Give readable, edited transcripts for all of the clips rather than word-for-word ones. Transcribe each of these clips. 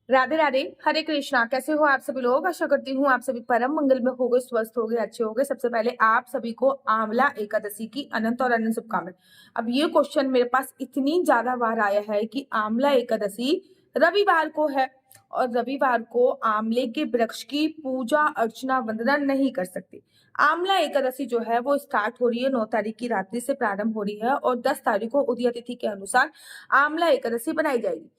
राधे राधे, हरे कृष्णा। कैसे हो आप सभी लोग? आशा करती हूँ आप सभी परम मंगल में होगे, स्वस्थ होगे, अच्छे होगे। सबसे पहले आप सभी को आंवला एकादशी की अनंत और अनंत शुभकामनाएं। अब ये क्वेश्चन मेरे पास इतनी ज्यादा बार आया है कि आंवला एकादशी रविवार को है और रविवार को आंवले के वृक्ष की पूजा अर्चना वंदना नहीं कर सकते। आंवला एकादशी जो है वो स्टार्ट हो रही है 9 तारीख की रात्रि से प्रारंभ हो रही है और 10 तारीख को उदय तिथि के अनुसार आंवला एकादशी बनाई जाएगी।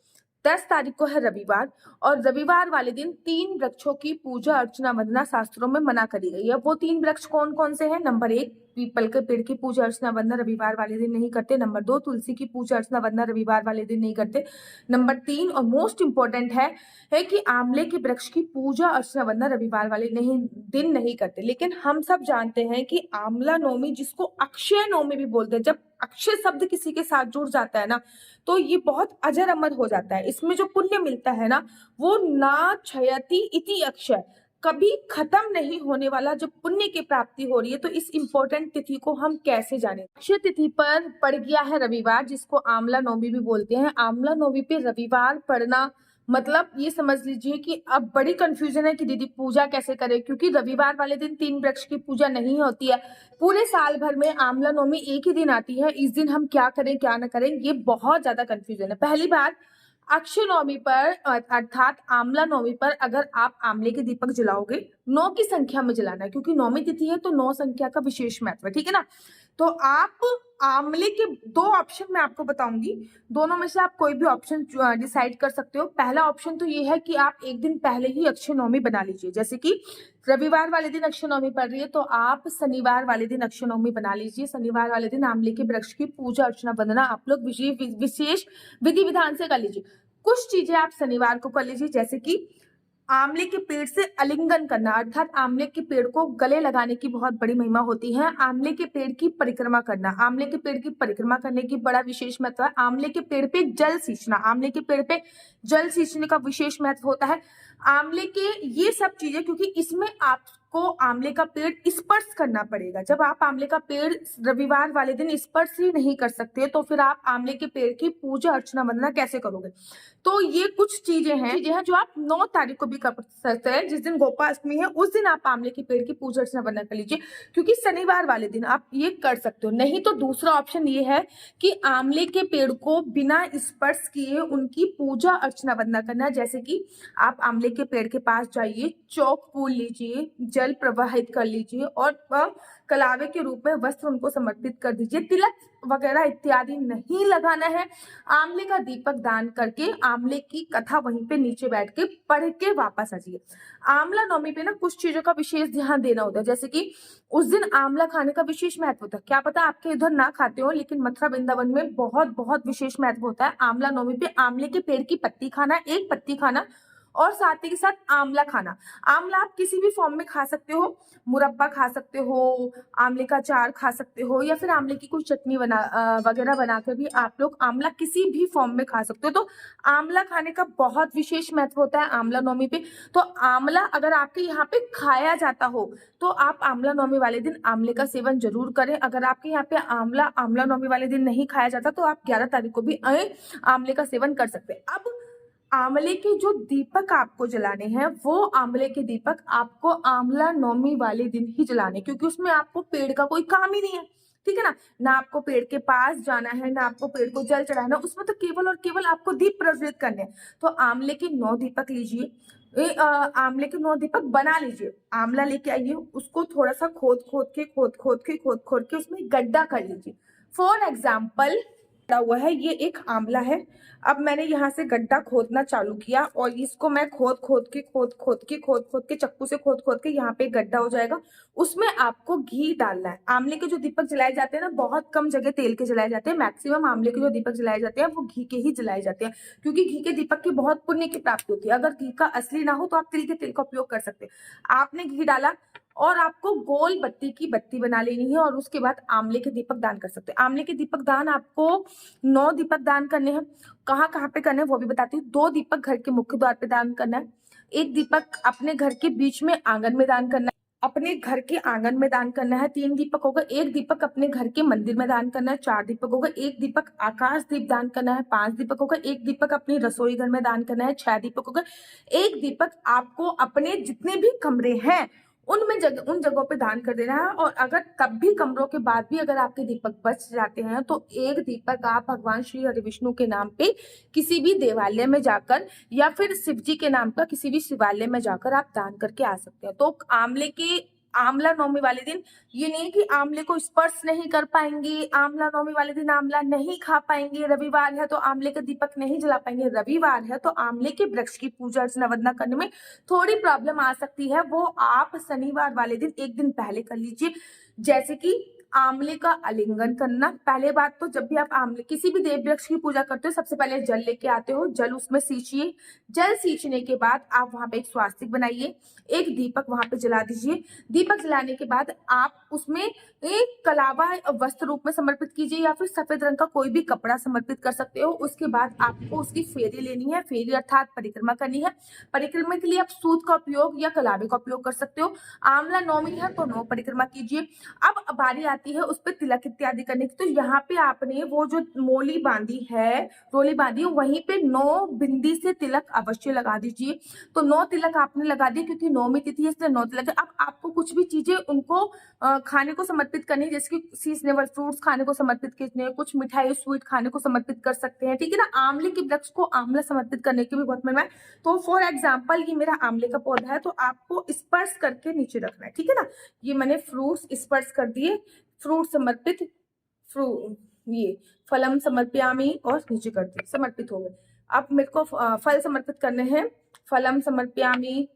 10 तारीख को है रविवार और रविवार वाले दिन 3 वृक्षों की पूजा अर्चना वंदना शास्त्रों में मना करी गई है। वो 3 वृक्ष कौन कौन से हैं? नंबर 1, पीपल के पेड़ की पूजा अर्चना वंदना रविवार वाले दिन नहीं करते। नंबर 2, तुलसी की पूजा अर्चना वंदना रविवार वाले दिन नहीं करते। नंबर 3 और मोस्ट इंपॉर्टेंट है कि आंवले के वृक्ष की पूजा अर्चना वंदना रविवार वाले दिन नहीं करते। लेकिन हम सब जानते हैं कि आंवला नवमी, जिसको अक्षय नवमी भी बोलते हैं, जब अक्षय शब्द किसी के साथ जुड़ जाता है ना, तो ये बहुत अजर अमर हो जाता है। इसमें जो पुण्य मिलता है ना, वो ना क्षयति इति अक्षय, कभी खत्म नहीं होने वाला जो पुण्य की प्राप्ति हो रही है। तो इस इंपॉर्टेंट तिथि को हम कैसे जाने? अक्षय तिथि पर पड़ गया है रविवार, जिसको आंवला नवमी भी बोलते हैं। आंवला नवमी पे रविवार पड़ना मतलब ये समझ लीजिए कि अब बड़ी कंफ्यूजन है कि दीदी पूजा कैसे करें, क्योंकि रविवार वाले दिन 3 वृक्ष की पूजा नहीं होती है। पूरे साल भर में आंवला नवमी एक ही दिन आती है। इस दिन हम क्या करें क्या ना करें, ये बहुत ज्यादा कंफ्यूजन है। पहली बार अक्षय नवमी पर अर्थात आंवला नवमी पर अगर आप आंवले के दीपक जलाओगे, 9 की संख्या में जलाना है, क्योंकि नौवीं तिथि है तो 9 संख्या का विशेष महत्व है, ठीक है ना। तो आप आंवले के 2 ऑप्शन मैं आपको बताऊंगी, दोनों में से आप कोई भी ऑप्शन डिसाइड कर सकते हो। पहला ऑप्शन तो ये है कि आप एक दिन पहले ही अक्षय नवमी बना लीजिए। जैसे कि रविवार वाले दिन अक्षय नवमी पड़ रही है तो आप शनिवार वाले दिन अक्षय नवमी बना लीजिए। शनिवार वाले दिन आंवले के वृक्ष की पूजा अर्चना वंदना आप लोग विशेष विधि विधान से कर लीजिए। कुछ चीजें आप शनिवार को कर लीजिए, जैसे कि आंवले के पेड़ से आलिंगन करना, अर्थात आंवले के पेड़ को गले लगाने की बहुत बड़ी महिमा होती है। आंवले के पेड़ की परिक्रमा करना, आंवले के पेड़ की परिक्रमा करने की बड़ा विशेष महत्व है। आंवले के पेड़ पे जल सींचना, आंवले के पेड़ पे जल सींचने का विशेष महत्व होता है। आंवले के ये सब चीजें, क्योंकि इसमें आपको आंवले का पेड़ स्पर्श करना पड़ेगा। जब आप आंवले का पेड़ रविवार वाले दिन स्पर्श ही नहीं कर सकते तो फिर आप आंवले के पेड़ की पूजा अर्चना वंदना कैसे करोगे? तो ये कुछ चीजें हैं जो आप 9 तारीख को भी कर सकते हैं, जिस दिन गोपाष्टमी है उस दिन आप आंवले के पेड़ की पूजा अर्चना वंदना कर लीजिए, क्योंकि शनिवार वाले दिन आप ये कर सकते हो। नहीं तो दूसरा ऑप्शन ये है कि आंवले के पेड़ को बिना स्पर्श किए उनकी पूजा अर्चना वंदना करना। जैसे कि आप आंवले के पेड़ के पास जाइए, चौक फूल लीजिए, जल प्रवाहित कर लीजिए और कलावे के रूप में वस्त्र उनको समर्पित कर दीजिए। तिलक वगैरह इत्यादि नहीं लगाना है। आंवले का दीपक दान करके आंवले की कथा वहीं पे नीचे बैठ के पढ़ के वापस आ जाइए। आंवला नवमी पे ना कुछ चीजों का विशेष ध्यान देना होता है, जैसे कि उस दिन आंवला खाने का विशेष महत्व होता है। क्या पता आपके इधर ना खाते हो, लेकिन मथुरा वृंदावन में बहुत बहुत विशेष महत्व होता है। आंवला नवमी पे आंवले के पेड़ की पत्ती खाना, एक पत्ती खाना, और साथ ही के साथ आंवला खाना। आंवला आप किसी भी फॉर्म में खा सकते हो, मुरब्बा खा सकते हो, आंवले का अचार खा सकते हो, या फिर आंवले की कोई चटनी वगैरह बनाकर भी आप लोग आंवला किसी भी फॉर्म में खा सकते हो। तो आंवला खाने का बहुत विशेष महत्व होता है आंवला नवमी पे। तो आंवला अगर आपके यहाँ पे खाया जाता हो तो आप आंवला नवमी वाले दिन आंवले का सेवन जरूर करें। अगर आपके यहाँ पे आंवला नवमी वाले दिन नहीं खाया जाता तो आप 11 तारीख को भी आंवले का सेवन कर सकते हैं। अब आंवले के जो दीपक आपको जलाने हैं, वो आंवले के दीपक आपको आंवला नवमी वाले दिन ही जलाने, क्योंकि उसमें आपको पेड़ का कोई काम ही नहीं है, ठीक है ना। ना आपको पेड़ के पास जाना है, ना आपको पेड़ को जल चढ़ाना, उसमें तो केवल और केवल आपको दीप प्रज्वलित करने हैं। तो आंवले के 9 दीपक लीजिए, आंवले के 9 दीपक बना लीजिए। आंवला लेके आइए, उसको थोड़ा सा खोद के उसमें गड्ढा कर लीजिए। फॉर एग्जाम्पल पड़ा हुआ है, ये एक आंवला है। अब मैंने यहाँ से गड्ढा खोदना चालू किया और इसको मैं खोद के चक्कू से खोद के यहाँ पे गड्ढा हो जाएगा। उसमें आपको घी डालना है। आंवले के जो दीपक जलाए जाते हैं ना, बहुत कम जगह तेल के जलाए जाते हैं, मैक्सिमम आंवले के जो दीपक जलाए जाते हैं वो घी के ही जलाए जाते हैं, क्योंकि घी के दीपक की बहुत पुण्य की प्राप्ति होती है। अगर घी का असली ना हो तो आप तिल के तेल का उपयोग कर सकते हैं। आपने घी डाला और आपको गोल बत्ती की बत्ती बना लेनी है और उसके बाद आंवले के दीपक दान कर सकते हैं। आंवले के दीपक दान आपको 9 दीपक दान करने हैं। कहाँ कहाँ पे करने हैं वो भी बताती हूँ। 2 दीपक घर के मुख्य द्वार पे दान करना है, 1 दीपक अपने घर के बीच में आंगन में दान करना है। अपने घर के आंगन में दान करना है 3 दीपक हो गए, 1 दीपक अपने घर के मंदिर में दान करना है 4 दीपक हो गए, 1 दीपक आकाश दीप दान करना है 5 दीपक हो गए, 1 दीपक अपनी रसोई घर में दान करना है 6 दीपक हो गए, 1 दीपक आपको अपने जितने भी कमरे हैं उन जगहों पे दान कर देना है। और अगर तब भी कमरों के बाद भी अगर आपके दीपक बच जाते हैं तो 1 दीपक आप भगवान श्री हरि विष्णु के नाम पे किसी भी देवालय में जाकर या फिर शिव जी के नाम का किसी भी शिवालय में जाकर आप दान करके आ सकते हैं। तो आंवला नवमी वाले दिन ये नहीं कि आंवले को स्पर्श नहीं कर पाएंगे, आंवला नवमी वाले दिन आंवला नहीं खा पाएंगे, रविवार है तो आंवले के दीपक नहीं जला पाएंगे, रविवार है तो आंवले के वृक्ष की पूजा अर्चना वंदना करने में थोड़ी प्रॉब्लम आ सकती है, वो आप शनिवार वाले दिन एक दिन पहले कर लीजिए। जैसे कि आंवले का आलिंगन करना। पहले बात तो जब भी आप आंवले किसी भी देव वृक्ष की पूजा करते हो सबसे पहले जल लेके आते हो, जल उसमें सींचिए, जल सींचने के बाद आप वहां पे एक स्वास्तिक बनाइए, एक दीपक वहां पे जला दीजिए। दीपक जलाने के बाद आप उसमें एक कलावा वस्त्र रूप में समर्पित कीजिए या फिर सफेद रंग का कोई भी कपड़ा समर्पित कर सकते हो। उसके बाद आपको उसकी फेरी लेनी है, फेरी अर्थात परिक्रमा करनी है। परिक्रमा के लिए आप सूत का उपयोग या कलावे का उपयोग कर सकते हो। आंवला नवमी है तो 9 परिक्रमा कीजिए। अब बारी आती है उस पर तिलक इत्यादि करने की, तो यहाँ पे आपने वो जो मोली बांधी है, रोली बांधी है, वहीं पे 9 बिंदी से तिलक अवश्य लगा दीजिए। तो 9 तिलक आपने लगा दिए क्योंकि 9वीं तिथि है इसलिए 9 तिलक। अब आपको कुछ भी चीजें उनको खाने को समर्पित करनी है, जैसे कि सीजनेबल फ्रूट्स खाने को समर्पित करने हैं, कुछ मिठाई स्वीट खाने को समर्पित कर सकते हैं, ठीक है ना। आंवले के वृक्ष को आंवला समर्पित करने की भी बहुत महिमा है। तो फॉर एग्जाम्पल ये मेरा आंवले का पौधा है तो आपको स्पर्श करके नीचे रखना है, ठीक है ना। ये मैंने फ्रूट्स स्पर्श कर दिए, फ्रूट समर्पित, ये फलम समर्पयामी और नीचे कर दिए, समर्पित हो गए। अब मेरे को फल समर्पित करने हैं, फलम समर्पयामी,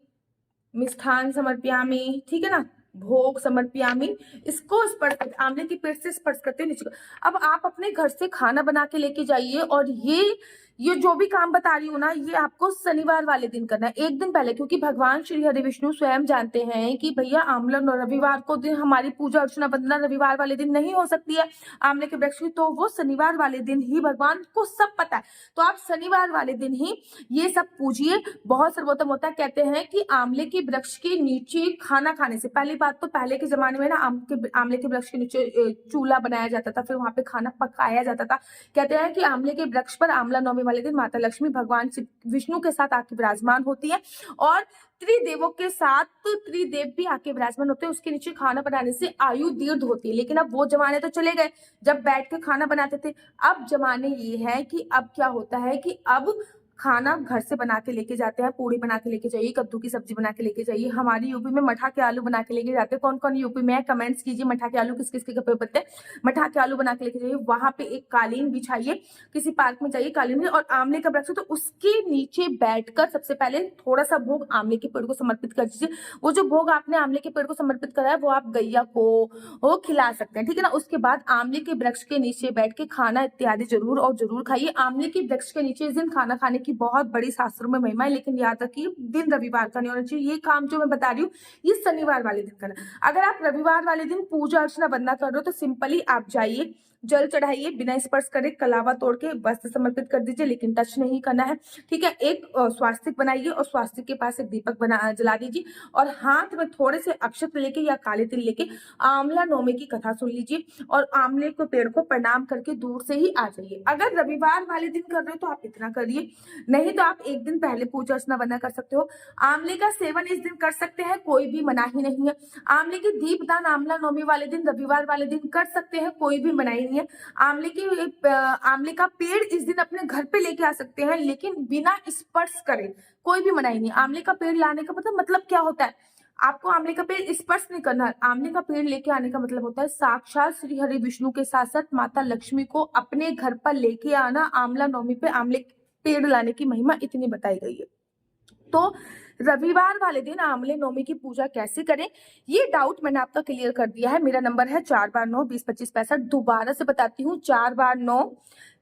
मिष्ठान समर्पयामी, ठीक है ना, भोग समर्पयामी। इसको स्पर्श आंवले के पेड़ से स्पर्श करते नीचे। अब आप अपने घर से खाना बना के लेके जाइए और ये जो भी काम बता रही हूँ ना ये आपको शनिवार वाले दिन करना है, एक दिन पहले, क्योंकि भगवान श्री हरि विष्णु स्वयं जानते हैं कि भैया आंवला रविवार को दिन हमारी पूजा अर्चना वंदना रविवार वाले दिन नहीं हो सकती है आंवले के वृक्ष की, तो वो शनिवार वाले दिन ही भगवान को सब पता है। तो आप शनिवार वाले दिन ही ये सब पूजिए, बहुत सर्वोत्तम होता है। कहते हैं कि आंवले के वृक्ष के नीचे खाना खाने से पहली बात तो पहले के जमाने में ना आंवले के वृक्ष के नीचे चूल्हा बनाया जाता था, फिर वहां पे खाना पकाया जाता था। कहते हैं कि आंवले के वृक्ष पर आंवला नवमी वाले दिन माता लक्ष्मी भगवान विष्णु के साथ आके विराजमान होती है और त्रिदेवों के साथ त्रिदेव भी आके विराजमान होते हैं। उसके नीचे खाना बनाने से आयु दीर्घ होती है। लेकिन अब वो जमाने तो चले गए जब बैठ के खाना बनाते थे। अब जमाने ये है कि अब क्या होता है कि अब खाना घर से बना के लेके जाते हैं, पूड़ी बना के लेके जाइए, कद्दू की सब्जी बना के लेके जाइए। हमारी यूपी में मठा के आलू बना के लेके जाते हैं। कौन कौन यूपी में है कमेंट्स कीजिए, मठा के आलू किस किस के घर पे बनते हैं। मठा के आलू बना के लेके जाइए, वहां पे एक कालीन बिछाइए, किसी पार्क में जाइए कालीन में, और आंवले का वृक्ष तो उसके नीचे बैठकर सबसे पहले थोड़ा सा भोग आंवले के पेड़ को समर्पित कर दीजिए। वो जो भोग आपने आंवले के पेड़ को समर्पित करा है वो आप गैया को वो खिला सकते हैं, ठीक है ना। उसके बाद आंवले के वृक्ष के नीचे बैठ के खाना इत्यादि जरूर और जरूर खाइए। आंवले के वृक्ष के नीचे इस दिन खाना खाने की बहुत बड़ी शास्त्रों में महिमा है, लेकिन याद रखिए दिन रविवार का नहीं होना चाहिए। ये काम जो मैं बता रही हूँ ये शनिवार वाले दिन करना। अगर आप रविवार वाले दिन पूजा अर्चना वंदना कर रहे हो तो सिंपली आप जाइए, जल चढ़ाइए, बिना स्पर्श करे कलावा तोड़ के वस्त्र समर्पित कर दीजिए, लेकिन टच नहीं करना है, ठीक है। एक स्वास्तिक बनाइए और स्वास्तिक के पास एक दीपक जला दीजिए और हाथ में थोड़े से अक्षत लेके या काले तिल लेके आंवला नवमी की कथा सुन लीजिए और आंवले के पेड़ को प्रणाम करके दूर से ही आ जाइए। अगर रविवार वाले दिन कर रहे हो तो आप इतना करिए, नहीं तो आप एक दिन पहले पूजा अर्चना वंदना कर सकते हो। आंवले का सेवन इस दिन कर सकते हैं, कोई भी मनाही नहीं है। आंवले की दीपदान आंवला नवमी वाले दिन रविवार वाले दिन कर सकते हैं, कोई भी मनाही नहीं है। आंवले का पेड़ इस दिन अपने घर पे लेके आ सकते हैं, लेकिन बिना स्पर्श करे, कोई भी मनाही नहीं। आंवले का पेड़ लाने का मतलब क्या होता है, आपको आंवले का पेड़ स्पर्श नहीं करना है। आंवले का पेड़ लेके आने का मतलब होता है साक्षात श्री हरि विष्णु के साथ साथ माता लक्ष्मी को अपने घर पर लेके आना। आंवला नवमी पे आंवले पेड़ लाने की महिमा इतनी बताई गई है। तो रविवार वाले दिन आंवले नवमी की पूजा कैसे करें ये डाउट मैंने आपका क्लियर कर दिया है। मेरा नंबर है 4 बार 9 20 25 65। दोबारा से बताती हूँ, 4 बार 9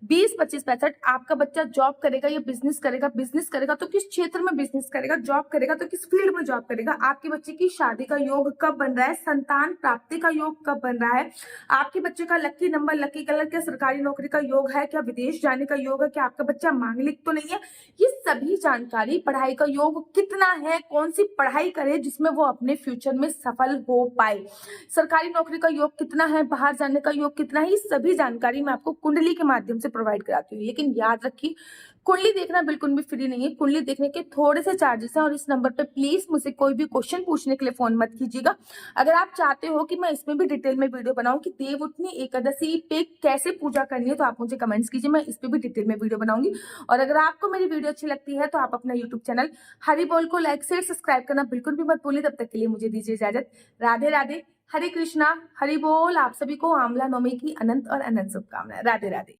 20 25 65। आपका बच्चा जॉब करेगा या बिजनेस करेगा, बिजनेस करेगा तो किस क्षेत्र में बिजनेस करेगा, जॉब करेगा तो किस फील्ड में जॉब करेगा, आपके बच्चे की शादी का योग कब बन रहा है, संतान प्राप्ति का योग कब बन रहा है, आपके बच्चे का लकी नंबर लकी कलर क्या सरकारी नौकरी का योग है, क्या विदेश जाने का योग है, क्या आपका बच्चा मांगलिक तो नहीं है। ये सभी जानकारी, पढ़ाई का योग कितना करना है, कौन सी पढ़ाई करे जिसमें वो अपने फ्यूचर में सफल हो पाए, सरकारी नौकरी का योग कितना है, बाहर जाने का योग कितना है, ये सभी जानकारी मैं आपको कुंडली के माध्यम से प्रोवाइड कराती हूँ। लेकिन याद रखिए, कुंडली देखना बिल्कुल भी फ्री नहीं है, कुंडली देखने के थोड़े से चार्जेस हैं और इस नंबर पे प्लीज मुझसे कोई भी क्वेश्चन पूछने के लिए फोन मत कीजिएगा। अगर आप चाहते हो कि मैं इसमें भी डिटेल में वीडियो बनाऊं कि देवउठनी एकादशी पे कैसे पूजा करनी है, तो आप मुझे कमेंट्स कीजिए, मैं इस पे भी डिटेल में वीडियो बनाऊंगी। और अगर आपको मेरी वीडियो अच्छी लगती है तो आप अपना यूट्यूब चैनल हरि बोल को लाइक शेयर सब्सक्राइब करना बिल्कुल भी मत भूलिए। तब तक के लिए मुझे दीजिए इजाजत। राधे राधे, हरे कृष्णा, हरि बोल। आप सभी को आंवला नवमी की अनंत और अनंत शुभकामनाएं। राधे राधे।